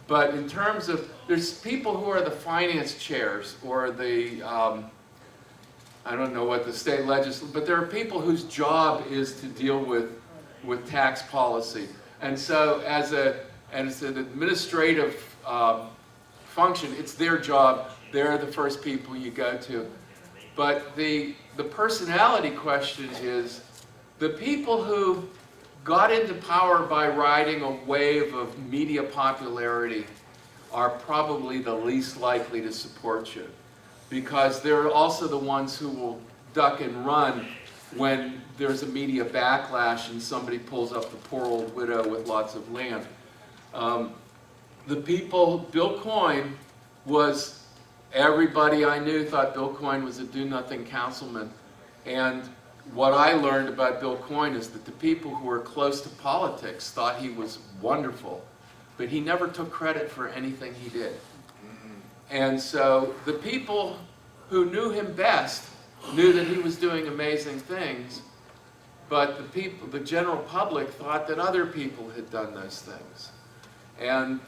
Speaker 1: But in terms of, there's people who are the finance chairs or the, I don't know what the state legislature, but there are people whose job is to deal with tax policy. And so as an administrative function, it's their job. They're the first people you go to. But the personality question is, the people who got into power by riding a wave of media popularity are probably the least likely to support you, because they're also the ones who will duck and run when there's a media backlash and somebody pulls up the poor old widow with lots of land. Bill Coyne was, everybody I knew thought Bill Coyne was a do-nothing councilman. And what I learned about Bill Coyne is that the people who were close to politics thought he was wonderful, but he never took credit for anything he did. And so the people who knew him best knew that he was doing amazing things, but the general public thought that other people had done those things. And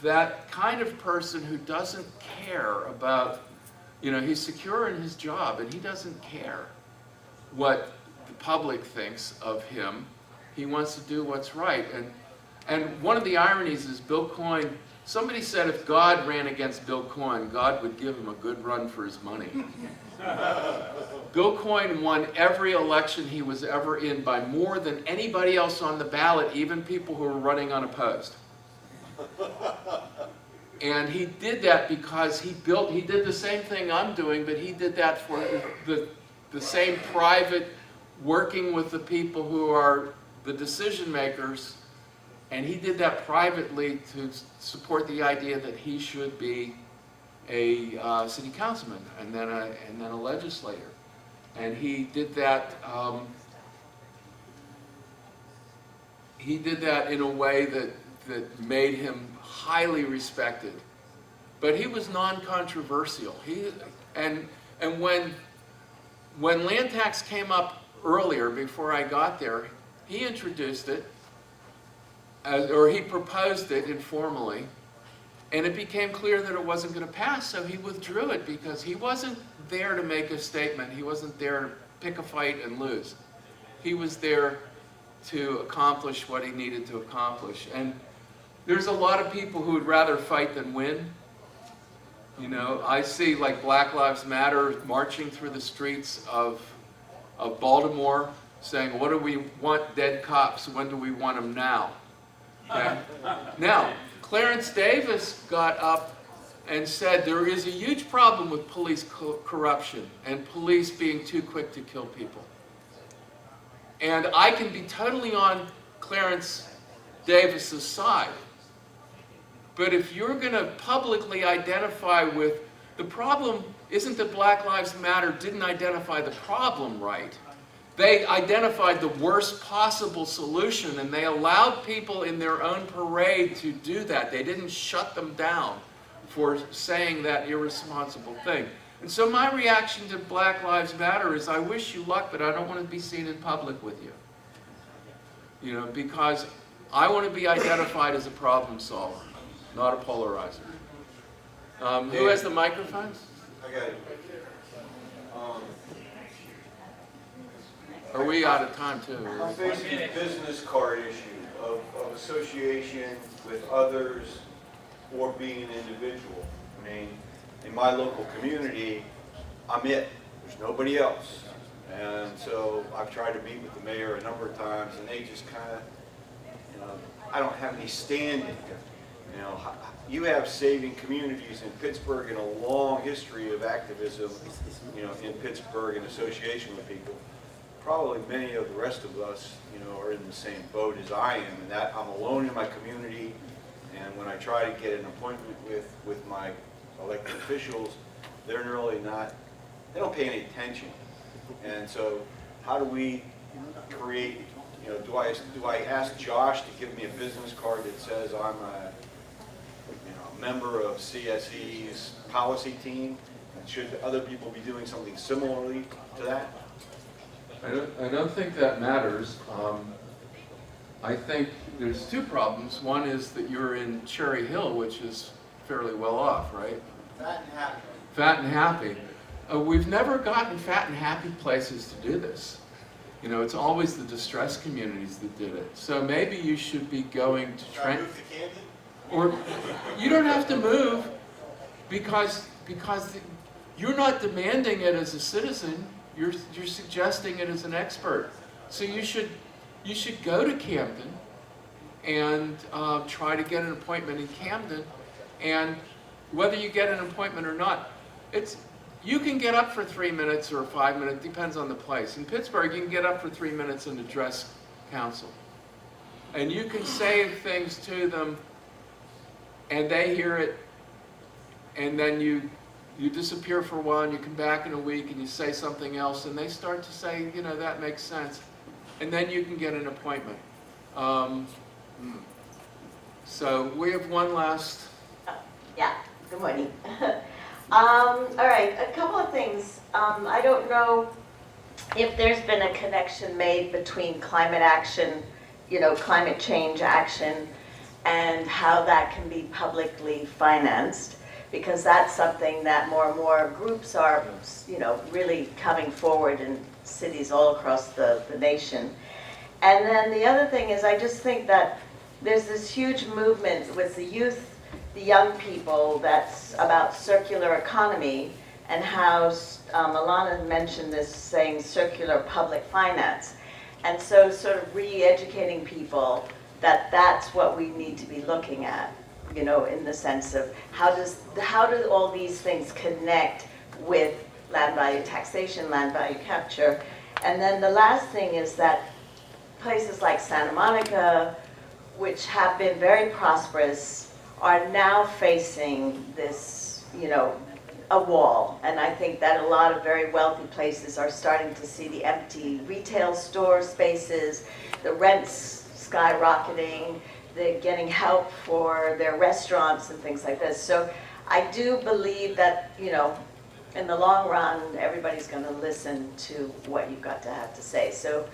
Speaker 1: that kind of person who doesn't care about, he's secure in his job and he doesn't care what the public thinks of him. He wants to do what's right. And one of the ironies is Bill Coyne, somebody said if God ran against Bill Coyne, God would give him a good run for his money. Bill Coyne won every election he was ever in by more than anybody else on the ballot, even people who were running unopposed. And he did that because he did the same thing I'm doing, but he did that for the same private, working with the people who are the decision makers, and he did that privately to support the idea that he should be a city councilman and then a legislator. And he did that. He did that in a way that made him highly respected. But he was non-controversial. And when land tax came up earlier, before I got there, he introduced it, or he proposed it informally, and it became clear that it wasn't going to pass, so he withdrew it because he wasn't there to make a statement. He wasn't there to pick a fight and lose. He was there to accomplish what he needed to accomplish. And there's a lot of people who would rather fight than win. I see like Black Lives Matter marching through the streets of Baltimore saying, what do we want dead cops? When do we want them now? Okay? Now, Clarence Davis got up and said there is a huge problem with police corruption and police being too quick to kill people. And I can be totally on Clarence Davis's side. But if you're going to publicly identify with, the problem isn't that Black Lives Matter didn't identify the problem right. They identified the worst possible solution, and they allowed people in their own parade to do that. They didn't shut them down for saying that irresponsible thing. And so my reaction to Black Lives Matter is, I wish you luck, but I don't want to be seen in public with you. Because I want to be identified as a problem solver, not a polarizer. Who has the microphones?
Speaker 9: I got it.
Speaker 1: Are we out of time too?
Speaker 9: I'm facing a business card issue of association with others or being an individual. I mean, in my local community, I'm it. There's nobody else. And so I've tried to meet with the mayor a number of times, and they just kind of, I don't have any standing. You have saving communities in Pittsburgh and a long history of activism, in Pittsburgh and association with people. Probably many of the rest of us, are in the same boat as I am, in that I'm alone in my community, and when I try to get an appointment with my elected officials, they're really not, they don't pay any attention. And so how do we create, do I ask Josh to give me a business card that says I'm a member of CSE's policy team, should other people be doing something similarly to that?
Speaker 1: I don't think that matters. I think there's two problems. One is that you're in Cherry Hill, which is fairly well off, right?
Speaker 2: Fat and happy.
Speaker 1: Fat and happy. We've never gotten fat and happy places to do this. You know, it's always the distressed communities that did it. So maybe you should be going to Trent. Or you don't have to move because you're not demanding it as a citizen. You're suggesting it as an expert. So you should go to Camden and try to get an appointment in Camden. And whether you get an appointment or not, you can get up for 3 minutes or 5 minutes, depends on the place. In Pittsburgh, you can get up for 3 minutes and address council. And you can say things to them, and they hear it, and then you disappear for a while, and you come back in a week, and you say something else, and they start to say, you know, that makes sense. And then you can get an appointment. So we have one last.
Speaker 14: Yeah, good morning. All right, a couple of things. I don't know if there's been a connection made between climate action, you know, climate change action, and how that can be publicly financed, because that's something that more and more groups are, you know, really coming forward in cities all across the nation. And then the other thing is, I just think that there's this huge movement with the youth, the young people, that's about circular economy, and how Alana mentioned this, saying circular public finance. And so sort of re-educating people that that's what we need to be looking at, you know, in the sense of how do all these things connect with land value taxation, land value capture. And then the last thing is that places like Santa Monica, which have been very prosperous, are now facing this, you know, a wall. And I think that a lot of very wealthy places are starting to see the empty retail store spaces, the rents skyrocketing, they're getting help for their restaurants and things like this. So I do believe that, you know, in the long run, everybody's going to listen to what you've got to have to say. So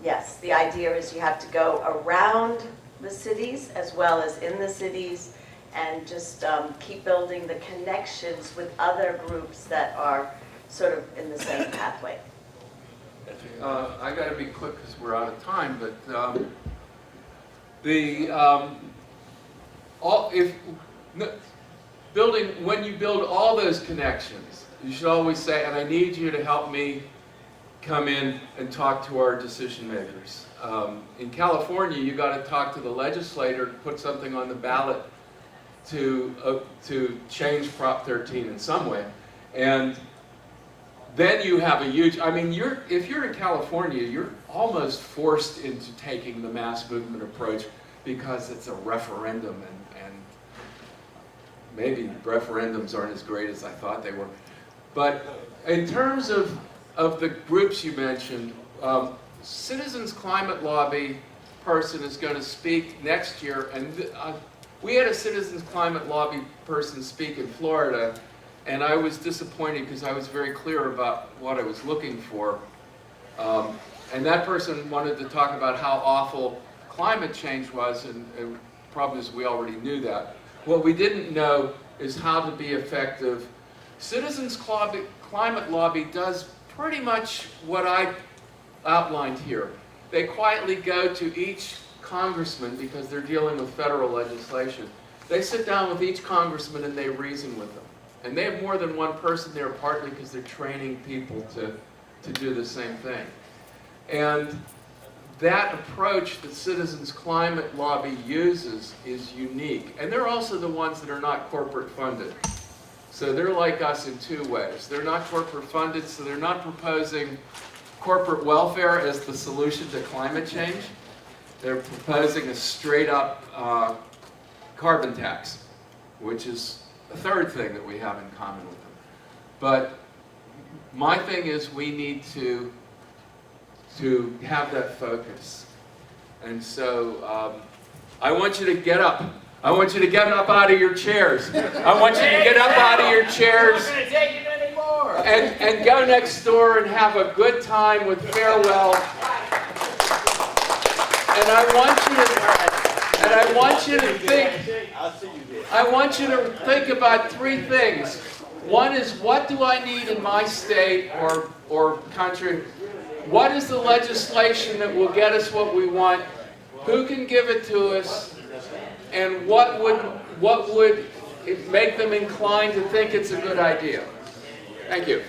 Speaker 14: yes, the idea is you have to go around the cities as well as in the cities, and just keep building the connections with other groups that are sort of in the same pathway.
Speaker 1: I got to be quick because we're out of time, but when you build all those connections, you should always say, and I need you to help me come in and talk to our decision makers. In California, you got to talk to the legislator to put something on the ballot to change Prop 13 in some way, and then you have a huge. I mean, if you're in California, you're almost forced into taking the mass movement approach because it's a referendum, and maybe referendums aren't as great as I thought they were. But in terms of the groups you mentioned, Citizens Climate Lobby person is going to speak next year, and we had a Citizens Climate Lobby person speak in Florida, and I was disappointed because I was very clear about what I was looking for. And that person wanted to talk about how awful climate change was, and probably we already knew that. What we didn't know is how to be effective. Citizens Climate Lobby does pretty much what I outlined here. They quietly go to each congressman, because they're dealing with federal legislation. They sit down with each congressman and they reason with them. And they have more than one person there, partly because they're training people to do the same thing. And that approach that Citizens Climate Lobby uses is unique. And they're also the ones that are not corporate funded. So they're like us in two ways. They're not corporate funded, so they're not proposing corporate welfare as the solution to climate change. They're proposing a straight up carbon tax, which is a third thing that we have in common with them. But my thing is we need to have that focus. And so I want you to get up I want you to get up out of your chairs. I want you to get up out of your chairs
Speaker 2: I'm not gonna take it anymore.
Speaker 1: and go next door and have a good time with Farewell. And I want you to think,
Speaker 5: I'll see you there.
Speaker 1: I want you to think about three things. One is, what do I need in my state or country? What is the legislation that will get us what we want? Who can give it to us? And what would it make them inclined to think it's a good idea? Thank you.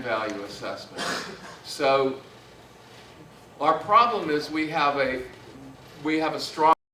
Speaker 1: value assessment. So our problem is we have a strong